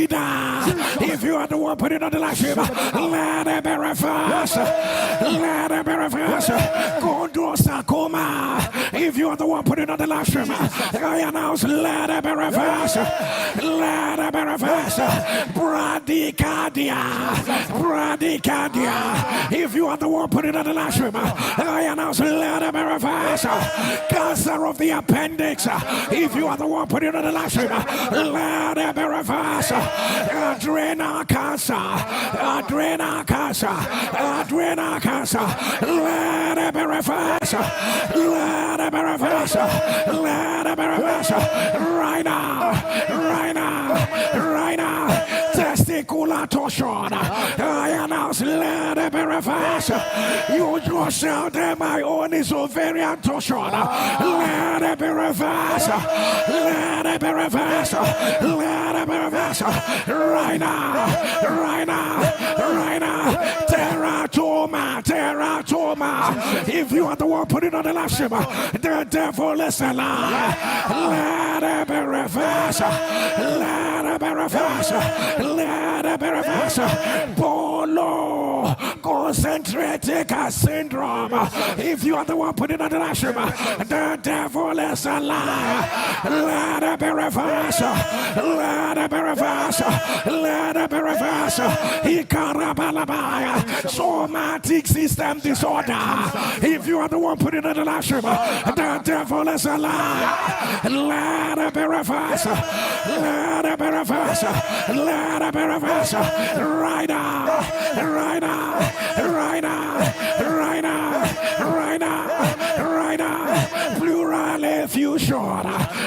If you are the one putting on the live stream, let it be reversed. Let it be reversed. Kondo Sakoma. If you are the one putting on the live stream, I announce let it be reversed. Let it be reversed. Bradicadia. If you are the one putting on the live stream, I announce let it be reversed. Cancer of the appendix. If you are the one putting on the live stream, let it be reversed. Adrenal cancer. Adrenal cancer. Adrenal cancer. Let it be reversed. Let it be reversed. Let it be reversed. Right now. Right now. Right now. Testicular torsion. I announce let it be reversed. You just shout that my own is ovarian torsion. Let it be reversed. Let it be reversed. Let it be reversed. Right now. Right now. Right now. Teratoma. Teratoma. If you are the one putting on the live stream, the devil is a lie. Let it be reversed. Let it be reversed. Let it be reversed. Polo concentratic syndrome. If you are the one putting on the live stream, the devil is a lie. Let it be reversed. Let it be reversed. Let it be reversed. Ikarabalabaya. Somatic system disorder. If you are the one putting on the live stream, the devil is a lie. Let it be reversed. Let it be reversed. Let it be reversed. Right now. Right now. Right now. Right now. Right now. Right now. Plural effusion.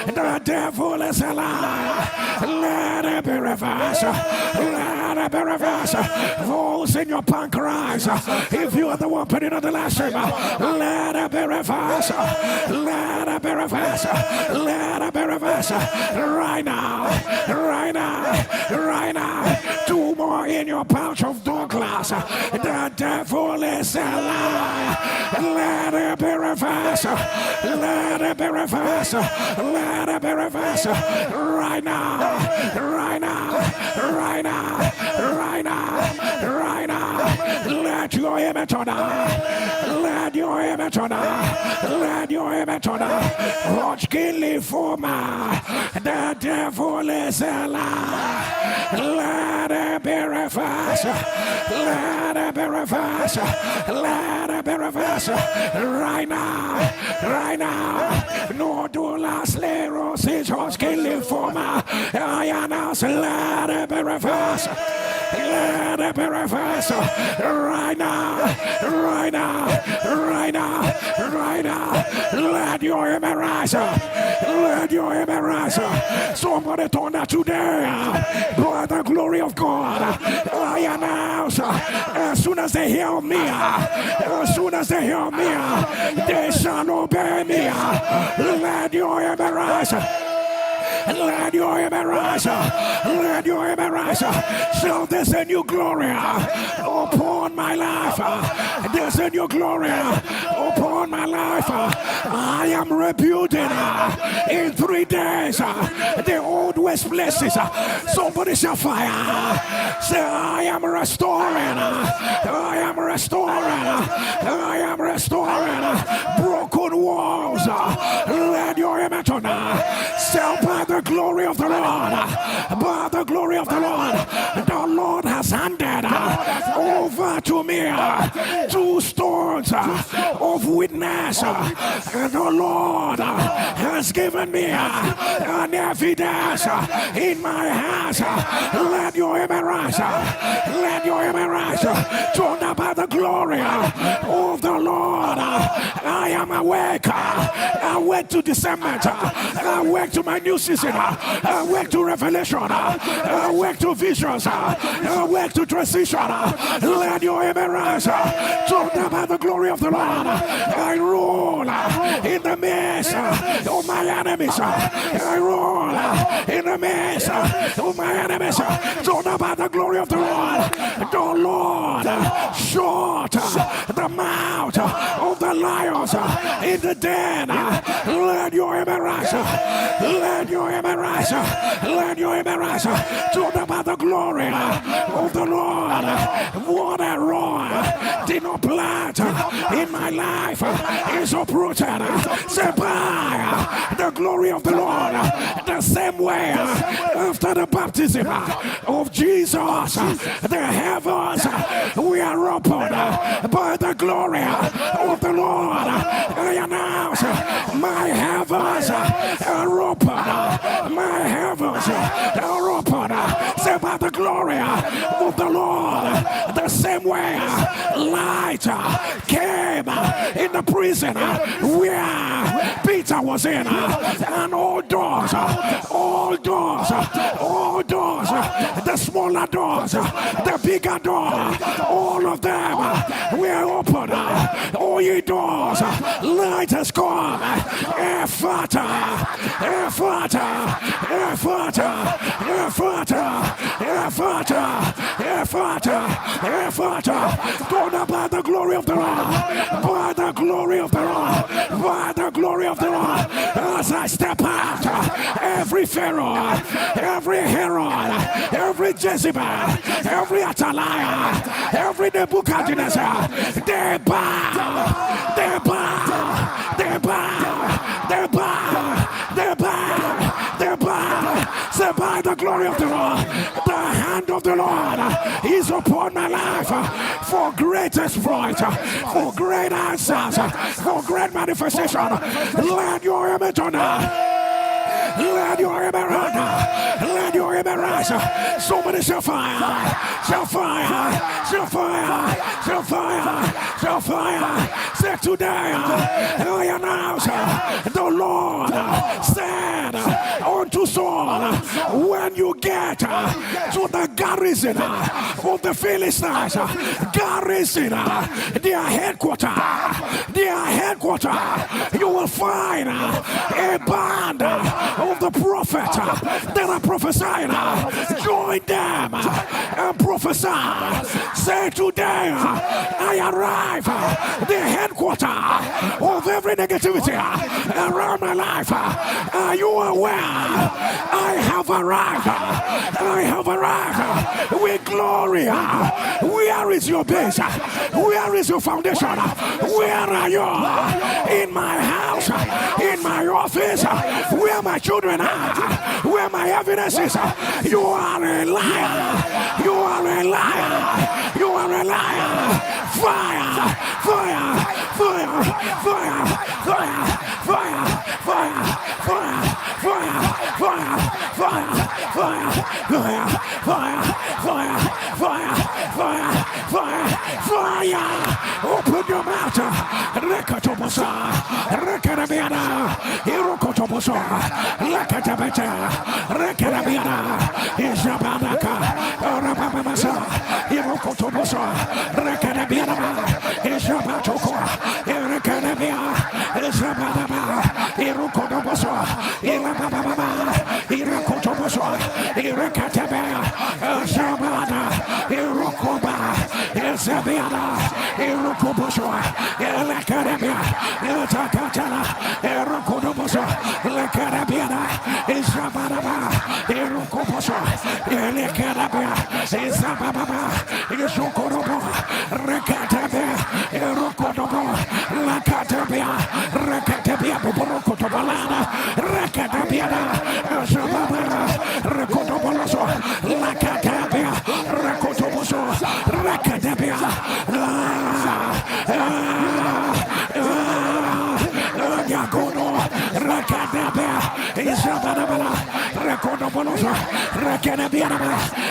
The devil is a lie. Let it be reversed. Let it be reversed. Holes in your pancreas. If you are the one putting on the last stream, let it be reversed. Let it be reversed. Let it be reversed. Right now. Right now. Right now. Two more in your pouch of Douglas. The devil is a lie. Let it be reversed. Let it be reversed. Let it be reversed. Right now. Right now. Right now. Right now. Right now. Let your image on. Let your image on. Let your image on. Hodgkin lymphoma. The devil is a lie. Let it be reversed. Let it be reversed. Let it be reversed. Right now. Right now. Nodular sclerosis, Hodgkin lymphoma. I announce let it be reversed. Let it be reversed. Right now. Right now. Right now. Right now. Let your image rise. Let your image rise. Somebody turn that today. By the glory of God, I announce as soon as they hear me, as soon as they hear me, they shall obey me. Let your image rise. Let your image rise. Let your image rise. So there's a new glory upon my life. There's a new glory upon my life. I am rebuilding in 3 days the old west places. Somebody shall fire. Say, I am restoring. I am restoring. I am restoring broken walls. Let your image on. Sell by the glory of the Lord. By the glory of the Lord has handed over to me 2 stones of witness. And the Lord has given me an evidence in my hands. Let your image rise. Let your image rise. Torn up by the glory of the Lord. I am awake. Awake to discernment. Awake to my new season. Awake to revelation. Awake to visions. Awake to transition. Let your amen rise. Talk about the glory of the Lord. I rule in the midst of my enemies. I rule in the midst of my enemies. Talk about the glory of the Lord. The Lord shut the mouth of the lions in the den. Let your amen rise. Let your amen rise. Let your amen rise. Talk about the glory of the Lord. What a roar did not plant in my life is uprooted. Say by the glory of the Lord. The same way after the baptism of Jesus, the heavens we are opened by the glory of the Lord. I announce my heavens are open. My heavens are open. Say by the glory of the Lord. The same way light came in the prison where Peter was in, and all doors, the smaller doors, the bigger doors, all of them were open. All ye doors, light has come. Ephata, Ephata, Ephata, Ephata, Ephata, Ephata, Ephata. Don't about the glory of the Lord, by the glory of the Lord, by the glory of the Lord. As I step out, every Pharaoh, every Herod, every Jezebel, every Atalaya, every Nebuchadnezzar, they bow, they bow, they bow, they bow, they bow, they bow. Say by the glory of the Lord, the hand of the Lord is upon my life for great exploit, for great answers, for great manifestation. Let your image on let your amen run. Let your amen rise. Somebody shall fire. Shall fire. Shall fire. Shall fire. Shall fire. Say today, I announce the Lord said unto Saul, when you get to the garrison of the Philistines, garrison, their headquarters, you will find a band of the prophets that are prophesying. Join them and prophesy. Say today, I arrive the headquarters of every negativity around my life. Are you aware? I have arrived. I have arrived with glory. Where is your base? Where is your foundation? Where are you? In my house, in my office, where my children are, where my evidence is. You are a liar. You are a liar. You are a liar. Fire, fire, fire, fire, fire, fire, fire, fire, fire, fire, fire, fire, fire, fire, fire, fire, fire, fire. Open your mouth. Rekatobosa, Rekarabiana, Irokotobosa, Lakatabeta, Rekarabiana, Isabadaka, Rababasa, Irokotobosa, Rekarabiana, Isabatoko, Erekarabia, Isabadaba, Irokotobosa, Irababa, Irokotobosa, Irekatabea, Sabada, Irokoba, Isabiana, Irokobosa, Elekarabia, Etakatana, Erokotobosa, Lekarabiana, Isabadaba, Irokobosa, Elekarabia, Isababa, Isokorobo, Rekatabia, Erokotobo, Lakatabia, Rekatabia, Borokotobalana, Rekatabiana, Isababa, Rekotoboloso, Lakatabia, Rekotoboso, Rekatabia, Yagono, Rakadabia, Isababala, Rakotoboloso, Rakadabiana,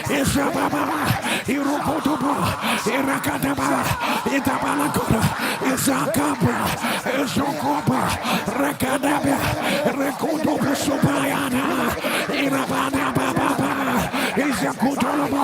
Isababa, Irokotobo, Irakadaba, Itabalakota, Isakabra, Isokoba, Rakadabia, Rekotobo Subayana, Irabana Baba, Isakutolobo,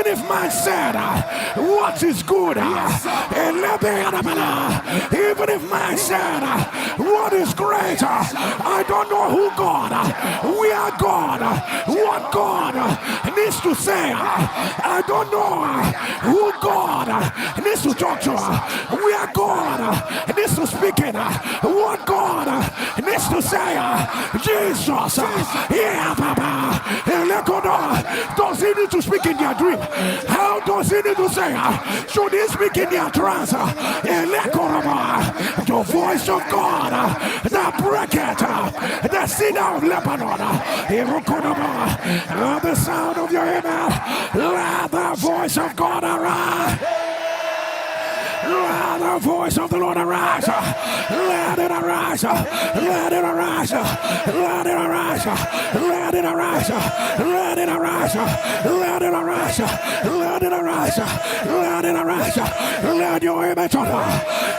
Even if man said, what is good? Even if man said, what is great? I don't know who God, where God, what God needs to say. I don't know who God needs to talk to, where God needs to speak in, what God needs to say. Jesus, yeah, Papa. Does he need to speak in their dream? How does he need to say? Should he speak in their trance? The voice of God, the bracket, the cedar of Lebanon, the sound of your amen. Let the voice of God arise. Let the voice of the Lord arise. Let it arise. Let it arise. Let it arise. Let it arise. Let it arise. Let it arise. Let it arise. Let it arise. Let your image on.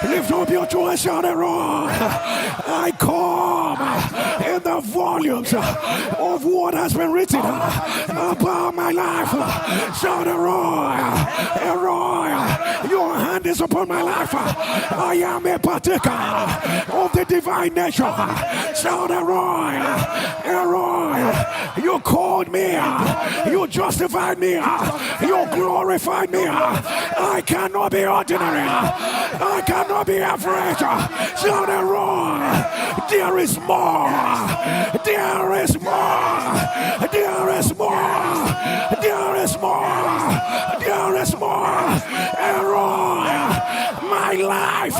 Lift up your two and shout and roar. I come in the volumes of what has been written about my life. Shout and roar. And roar. Your hand is upon my life. I am a partaker of the divine nature. Shout and roar. And roar. You called me. You justified me. You glorified me. I cannot be ordinary. I cannot be average. Shout and roar. There is more. There is more. There is more. There is more. There is more. And roar. My life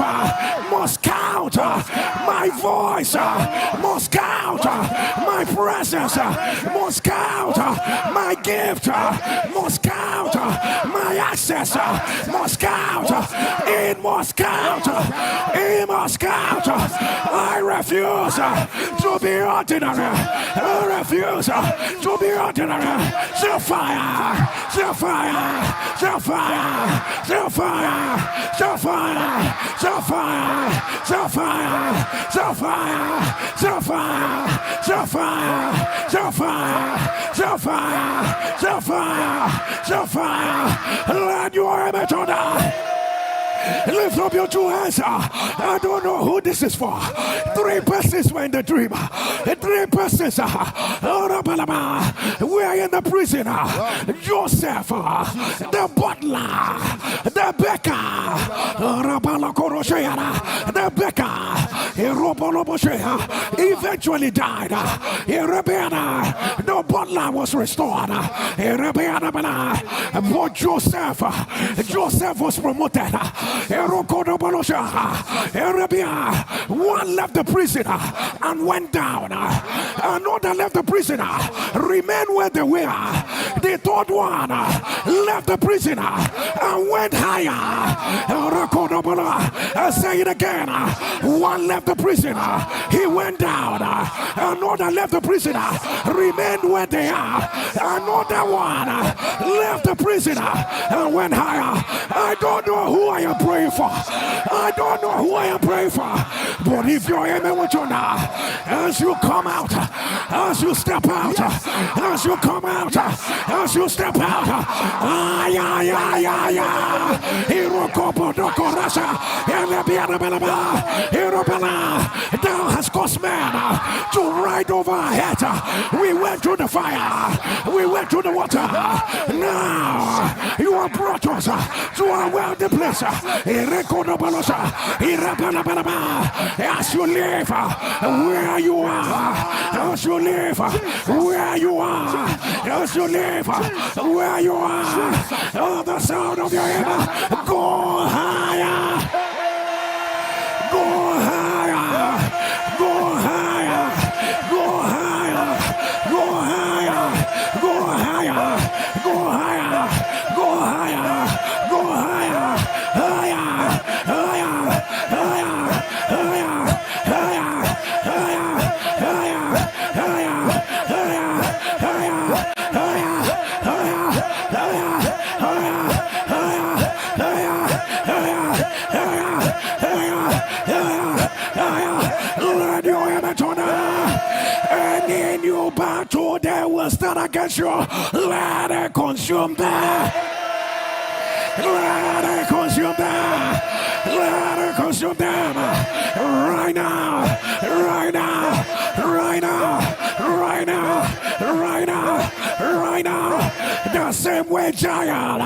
must count. My voice must count. My presence must count. My gift must count. My access must count. It must count. It must count. I refuse to be ordinary. I refuse to be ordinary. Still fire. Still fire. Still fire. Still fire. Still fire. Still fire. Still fire. Still fire. Still fire. Still fire. Still fire. Still fire. Still fire. Still fire. Let your image on die. Lift up your two hands. I don't know who this is for. 3 persons were in the dream. 3 persons were in the prison. Joseph, the butler, the baker, the baker, eventually died. The butler was restored. But Joseph was promoted. One left the prison and went down. Another left the prison, remained where they were. The third one left the prison and went higher. I say it again. One left the prison, he went down. Another left the prison, remained where they are. Another one left the prison and went higher. I don't know who I am praying for. I don't know who I am praying for. But if you're amen with you now, as you come out, as you step out, as you come out, as you step out, thou hast caused man to ride over our head. We went through the fire, we went through the water. Now you have brought us to a wealthy place. As you live where you are, as you live where you are, as you live where you are, oh, the sound of your head, go higher, go higher, go higher, go higher, go higher, go higher, go higher, go higher, go higher, higher, higher, higher, higher, higher, higher, higher, let your image on any new battle that will stand against you, let it consume them. Let it consume them. Let it consume them. Right now. Right now. Right now. Right now. Right now. Right now. The same way giant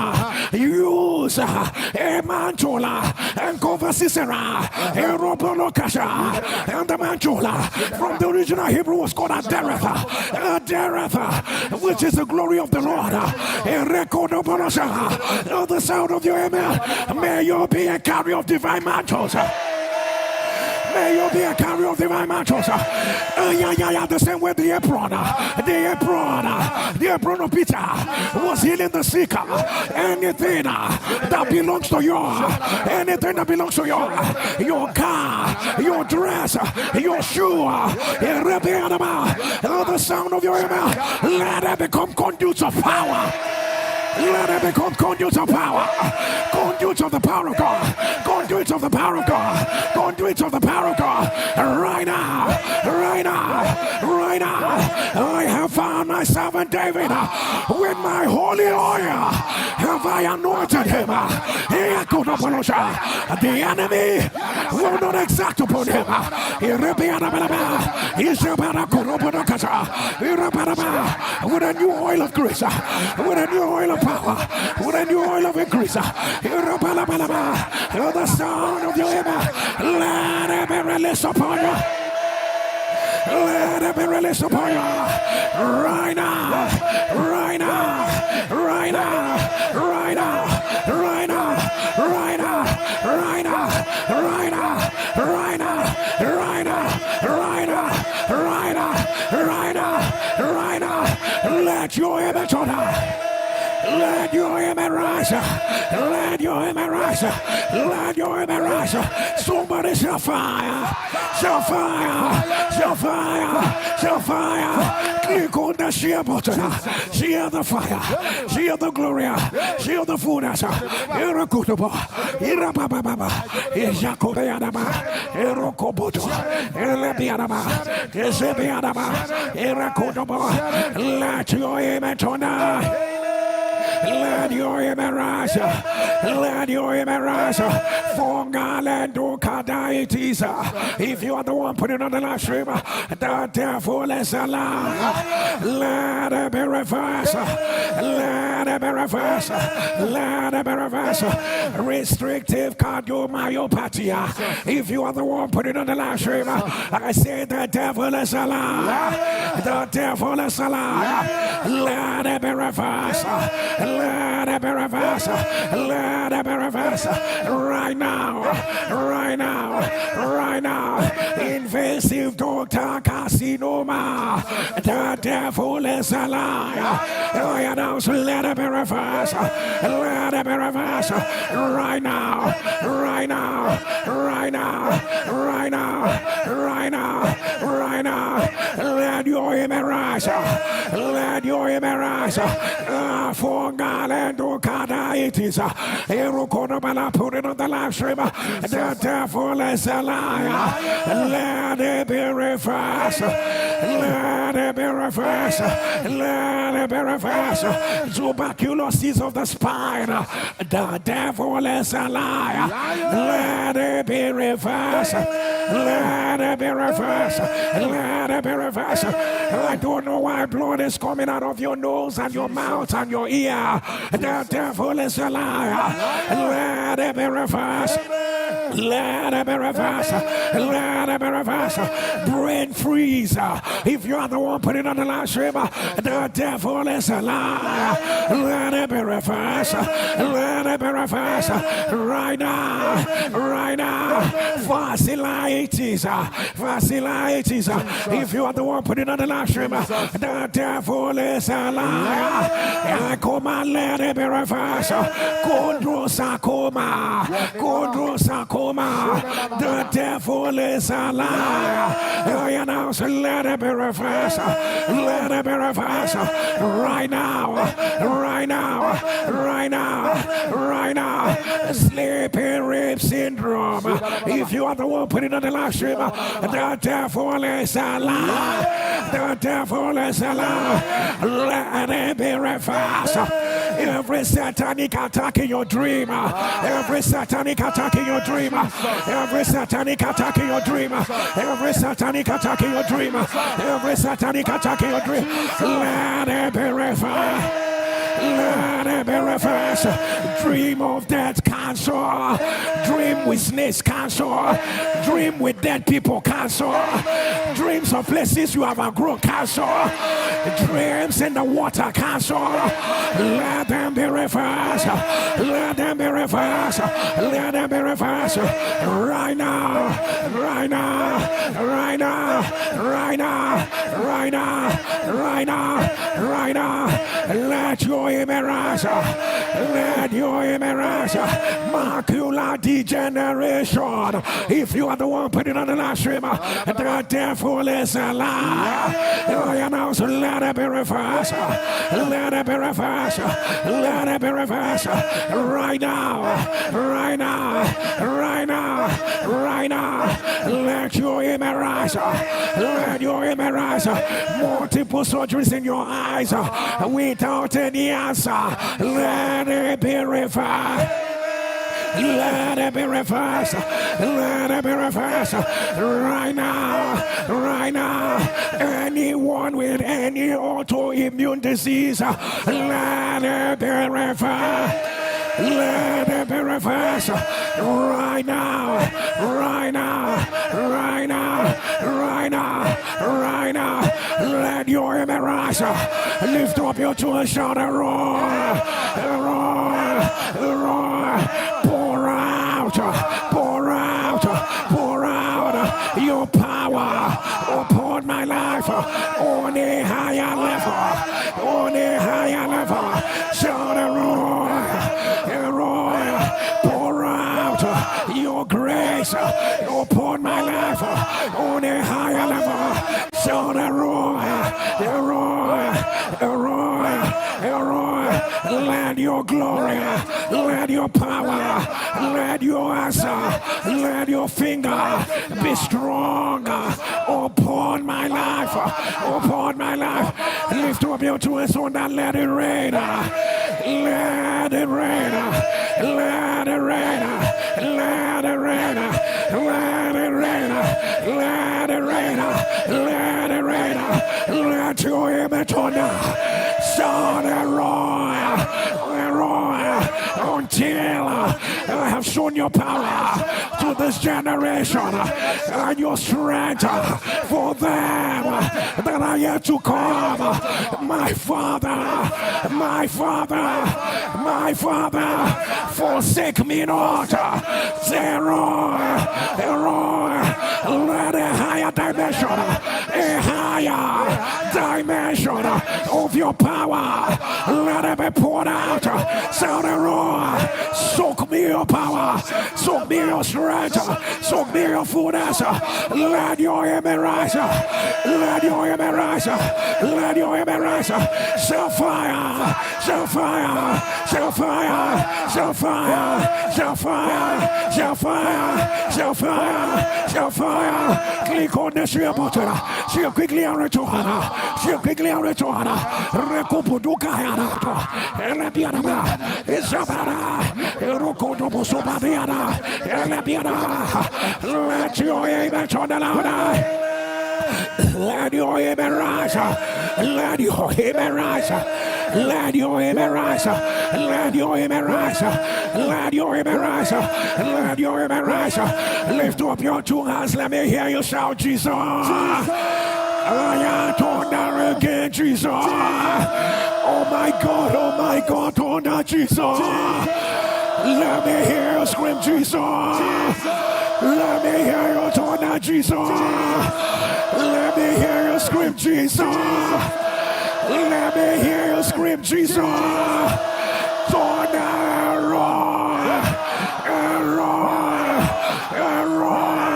use a mantula and cover Sisera, a robolokasha, and the mantula from the original Hebrew was called a deretha, which is the glory of the Lord. A record of the sound of your amen. May you be a carrier of divine mantles. May you be a carrier of divine mantles. The same way the apron of Peter was healing the sick. Anything that belongs to you, anything that belongs to you, your car, your dress, your shoe, the sound of your amen, let it become conduits of power. Let it become conduits of power. Conduits of the power of God. Conduits of the power of God. Conduits of the power of God. Right now. Right now. Right now. I have found my servant David with my holy oil. Have I anointed him? The enemy will not exact upon him. With a new oil of grace. With a new oil of power, with a new oil of increase. The sound of your amen, let it be released upon you. Let it be released upon you. Right now, right now, right now, right now, right now, right now, right now, right now, right now, right now, right now, right now, right now, right now. Let your amen turn out. Let your amen rise. Let your amen rise. Let your amen rise. Somebody shall fire. Shall fire. Shall fire. Shall fire. Click on the share button. Share the fire. Share the glory. Share the fullness. Irakutaba. Irababa. Ijakobeadaba. Irokoboto. Elebiadaba. Izebiadaba. Irakutaba. Let your amen tonight. Let your amen rise. Let your amen rise. If you are the one putting on the live stream, the devil is alive. Let it be reversed. Let it be reversed. Let it be reversed. Restrictive cardiomyopathy. If you are the one putting on the live stream, I say the devil is alive. The devil is alive. Let it be reversed. Let it be reversed. Let it be reversed. Right now. Right now. Right now. Invasive doctor carcinoma. The devil is alive. I announce let it be reversed. Let it be reversed. Right now. Right now. Right now. Right now. Right now. Right now. Let your amen rise. Let your amen rise. For God and Okada it is. Erokonobala put it on the live stream. The devil is a liar. Let it be reversed. Let it be reversed. Let it be reversed. Tuberculosis of the spine. The devil is a liar. Let it be reversed. Let it be reversed. Let it be reversed. I don't know why blood is coming out of your nose and your mouth and your ear. The devil is a liar. Let it be reversed. Let it be reversed. Let it be reversed. Brain freeze. If you are the one putting on the live stream, the devil is a liar. Let it be reversed. Let it be reversed. Right now. Right now. Facilities. Facilities. If you are the one putting on the live stream, the devil is a liar. I command let it be reversed. Chondrosarcoma. Chondrosarcoma. The devil is a liar. I announce let it be reversed. Let it be reversed. Right now. Right now. Right now. Right now. Sleeping rib syndrome. If you are the one putting on the live stream, the devil is a liar. The devil is a liar. Let it be reversed. Every satanic attack in your dream. Every satanic attack in your dream. Every satanic attack in your dream. Every satanic attack in your dream. Every satanic attack in your dream. Let it be reversed. Let it be reversed. Dream of death, cancel. Dream with snakes, cancel. Dream with dead people, cancel. Dreams of places you have grown, cancel. Dreams in the water, cancel. Let them be reversed. Let them be reversed. Let them be reversed. Right now. Right now. Right now. Right now. Right now. Right now. Right now. Let your emerge. Let your emerge. Macular degeneration. If you are the one putting on the live stream, the devil is a lie. I announce, let it be reversed. Let it be reversed. Let it be reversed. Right now. Right now. Right now. Right now. Let your emerge. Let your emerge. Multiple surgeries in your eyes without any answer. Let it be reversed. Let it be reversed. Let it be reversed. Right now. Right now. Anyone with any autoimmune disease, let it be reversed. Let it be reversed. Right now. Right now. Right now. Right now. Right now. Let your emerge. Lift up your two and shout a roar. Roar. Roar. Pour out. Pour out. Pour out your power upon my life on a higher level. On a higher level. Shout a roar. A roar. Pour out your grace upon my life on a higher level. Shout a roar. A roar. A roar. A roar. Let your glory, let your power, let your answer, let your finger be strong upon my life, upon my life. Lift up your two hands on that, let it rain. Let it rain. Let it rain. Let it rain. Let it rain. Let it rain. Let it rain. Let your image on sound and roar. Until I have shown your power to this generation and your strength for them that are yet to come. My Father, my Father, my Father, forsake me not. Let a higher dimension, a higher dimension of your power, let it be poured out. Sound and roar. Soak me your power, soak me your strength, soak me your fullness. Let your emerge, let your emerge, let your emerge. Shall fire, shall fire, shall fire, shall fire, shall fire, shall fire, shall fire, shall fire. Click on the share button. She'll quickly return. She'll quickly return. Recupuduka yana. Elebiana. Isabara. Erokodobo Sobadiana. Elebiana. Let your image on the louder. Let your image rise. Let your image rise. Let your image rise. Let your image rise. Let your image rise. Let your image rise. Lift up your two hands. Let me hear you shout, Jesus. I am thunder again, Jesus. Oh my God, thunder, Jesus. Let me hear you scream, Jesus. Let me hear you thunder, Jesus. Let me hear you scream, Jesus. Let me hear you scream, Jesus. Thunder, roar, roar, roar, roar.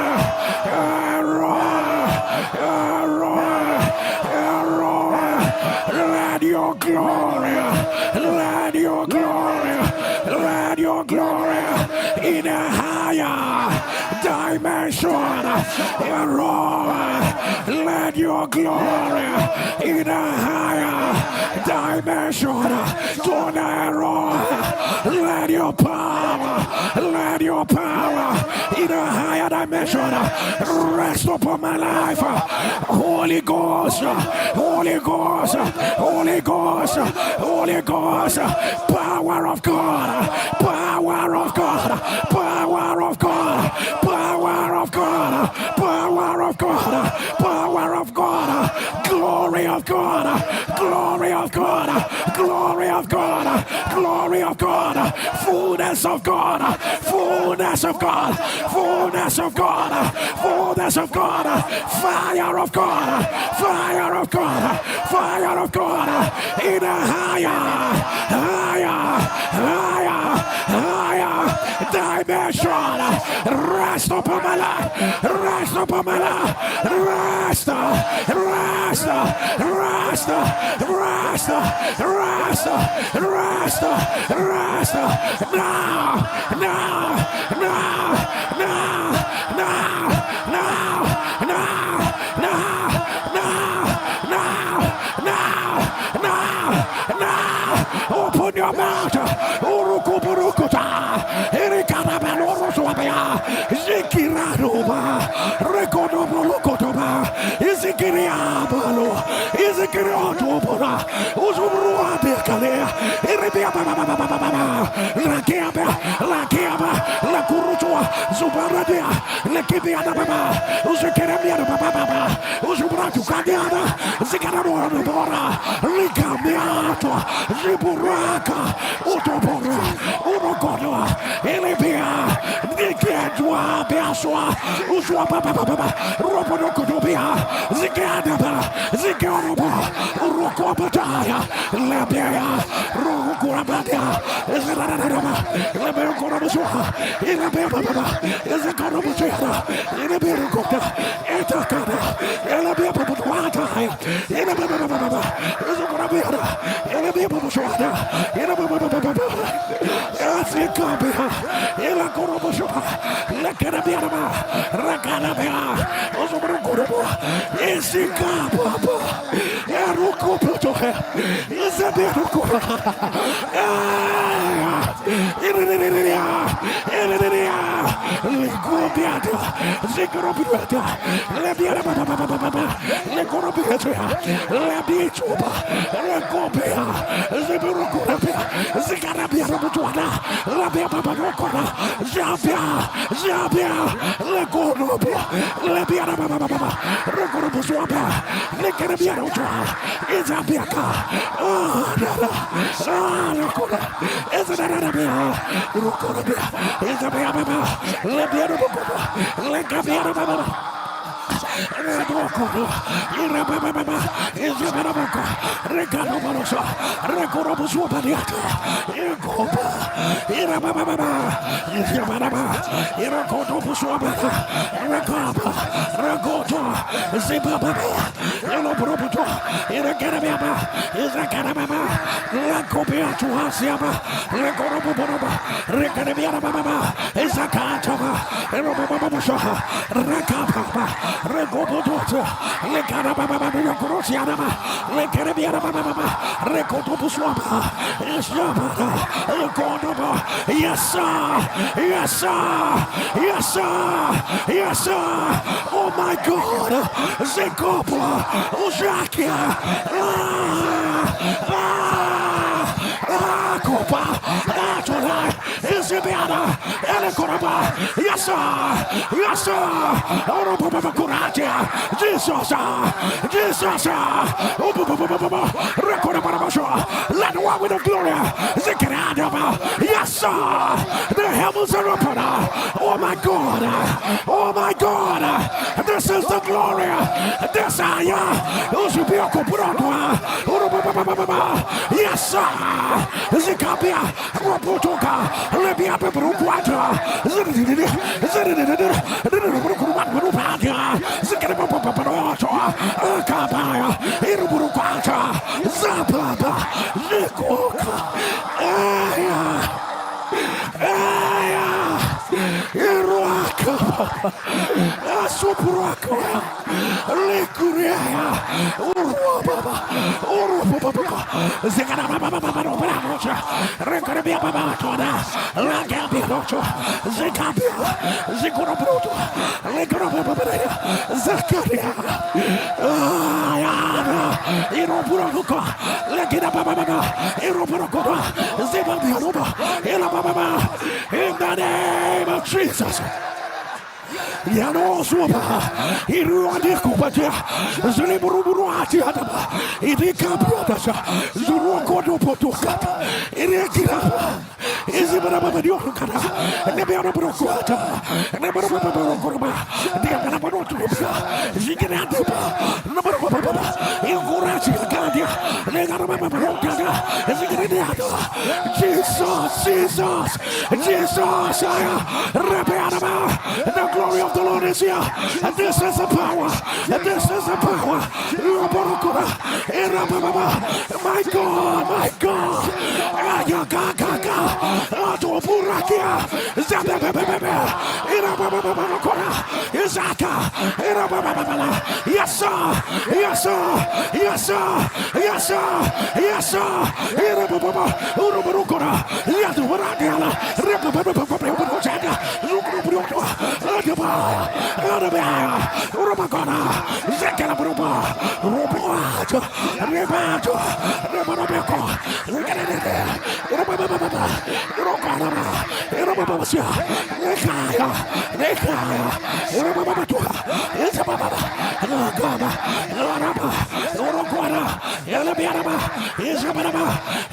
Let your glory, let your glory, let your glory in a higher dimension. Let your glory in a higher dimension. Let your power in a higher dimension rest upon my life. Holy Ghost, Holy Ghost, Holy Ghost, Holy Ghost, power of God, power of God, power of God, power of God, power of God, power of God, glory of God, glory of God, glory of God, glory of God, fullness of God, fullness of God, fullness of God, fullness of God, fire of God, fire of God, fire of God, in a higher, higher, higher, higher dimension. Rest upon my life, rest upon my life, rest, rest, rest, rest, rest, rest, rest, now, now, now, now, now, now, now, now, now, now, now, now, open your mouth, Urukuburukuta, Erikanabaloroswabia, Zikiraruba, Rekonoburukotoba, Izikiriabalo, Izikiriotobora, Uzuruabekale, Iribiababa, Lakiaba, Lakiaba, Lakurutua, Zubaradia, Lakibiababa, Uzikirabiababa, Uzubratu Kadiana, Zikarabora, Likamiato, Ziburaka, Utobora, Urokono, Elibia, Nikiadua, Biasua, Usua Baba, Roponokotobia, Zikadaba, Zikaroba, Urokopataya, Labia, Rokorabadia, Izaraba, Labeokorabasua, Ilababa, Izakarabusia, Ilabirukota, Etakada, Elabia Papuata, Ilababa, Izakarabia, Elabia Papuata, Ilababa, Azikabia, Ilakorabasua, Lakarabiaba, Rakanabia, Ozobrukorobo, Izikababa, Erukopoto, Izabirukora, Likubiata, Zikorobiata, Labiababa, Lekorobiata, Labichuba, Lekopia, Ziburukura, Zikarabia Rabuana, Labiababakora, Zabia, Lekorobo, Labiababa, Rekorobuswaba, Lekarabiaroja, Izabiaka, Lekora, Izarabia, Rukorabia, Izabiababa, Labiababa, Lekabiababa. Rekoro, Irababa, Izabaraboka, Recado Balosa, Recorobusu Padiata, Ircopa, Irababa, Izabaraba, Iracoto Pusuabata, Recapa, Ragoto, Zibaba, Iloprobuto, Iracarababa, Izacarababa, La Copia to Hasiaba, Recoroboba, Recarabiababa, Izakataba, Irobababasha, Rakapa, Regobodoto, Lecarababa, Crosianaba, Lecarabiababa, Recotopuswaba, Isabada, Econoba, yes, sir, yes, sir, yes, sir, yes, sir, oh my God, Zekopa, Ojakia, Copa, Atolai, Isabiana, Elecoraba, yes, sir, yes, sir, Oroba Curatia, Jesus, Jesus, Recorabasha, let the one with the glory, Zikradaba, yes, sir, the heavens are open, oh my God, oh my God, this is the glory, this I am, yes, sir, Zikapia, Robotoka, Lebia Peruquata, Zikapia, Kabaya, Iruburuquata, Zapapa, Likoka, Aya, Iruak, In the name of Jesus. Yano suapa iruadi kupatia ziliburuburuati adaba idikapiatasha zuruokodo potukata irekirapa izibarabadio-kata nebearaburukuata nebarababarukuraba diabarabaruturuba zikiratuba nabarababa ingurati agadia negarababarukada zikiridiado Jesus rebearaba. The glory of the Lord is here. And this is the power. And this is the power. My God, my God. Yes, sir. Yes, sir. Yes, sir. Yes, sir. Yes, sir.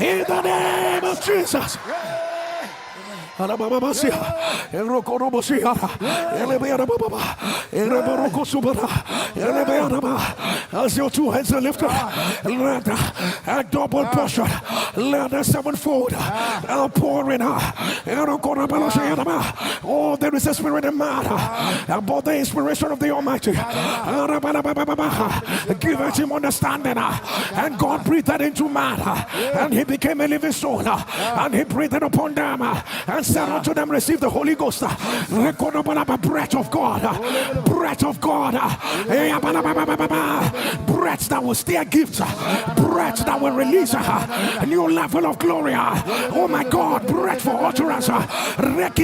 In the name of Jesus. As your two hands are lifted, let a double portion, let a sevenfold outpouring. Oh, there is a spirit of man about the inspiration of the Almighty. Give us him understanding, and God breathed that into man, and he became a living soul, and he breathed it upon them, and said unto them, receive the Holy Ghost. Breath of God, breath of God, breath that will steer gifts, breath that will release a new level of glory. Oh my God, breath for utterance, breath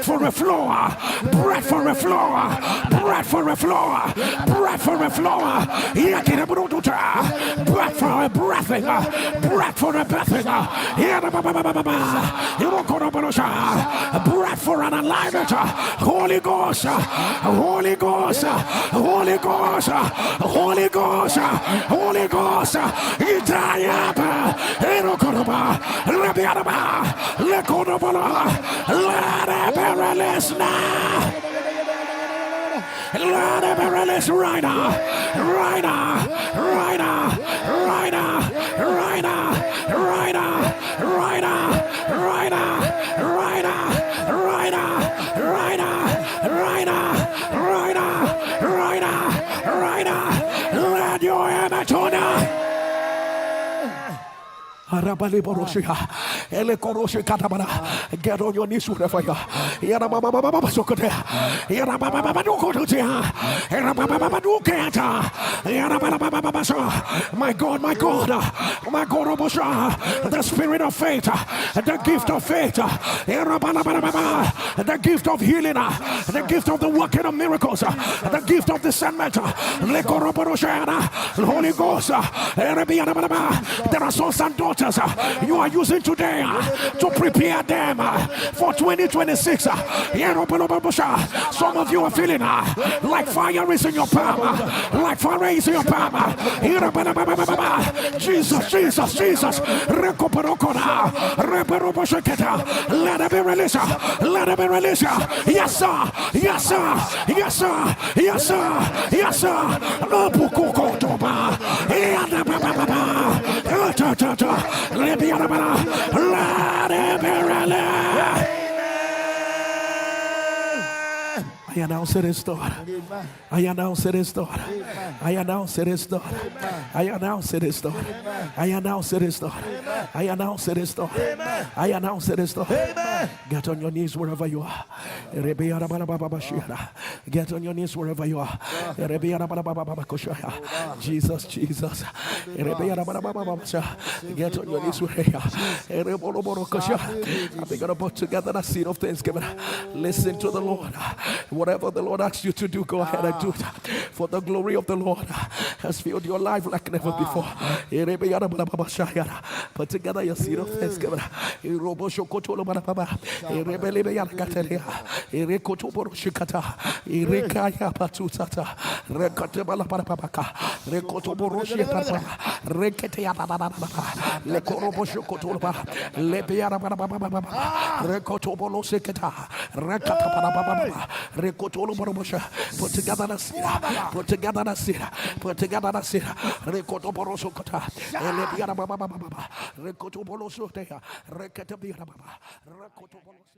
for a flow, breath for a flow, breath for a flow, breath for a flow, breath for a breathing, breath for a breathing. Breath for an alignment. Holy Ghost, Holy Ghost, Holy Ghost, Holy Ghost, Holy Ghost. Itayaba, Erokoroba, Rabiaraba, Lekonobola, let it be released now. Let it be released right now, right now, right now, right now, right now, right now, right now, right now, right now, right now, right now, right now, right now, right now, right now. Let your image on get on your knees wherever you are. My God, my God, my God, the spirit of faith, the gift of faith, the gift of healing, the gift of the working of miracles, the gift of discernment, Holy Ghost. There are sons and daughters you are using today to prepare them for 2026. Some of you are feeling like fire is in your palm, like fire is in your palm. Jesus, Jesus, Jesus. Let it be released. Let it be released. Yes, sir. Yes, sir. Yes, sir. Yes, sir. Yes, sir. Let it be released. I announce it is done. I announce it is done. I announce it is done. I announce it is done. I announce it is done. I announce it is done. I announce it is done. Get on your knees wherever you are. Get on your knees wherever you are. Jesus, Jesus. Get on your knees wherever you are. We're going to put together that seed of thanksgiving. Listen to the Lord. Whatever the Lord asks you to do, go ahead and do it. For the glory of the Lord has filled your life like never before. Put together your seed of thanksgiving. Put together the seed. Put together the seed. Put together the seed. Rekoto boroso kota. Elebiara baba baba baba. Rekoto boroso teya. Rekete biara baba. Rekoto boroso.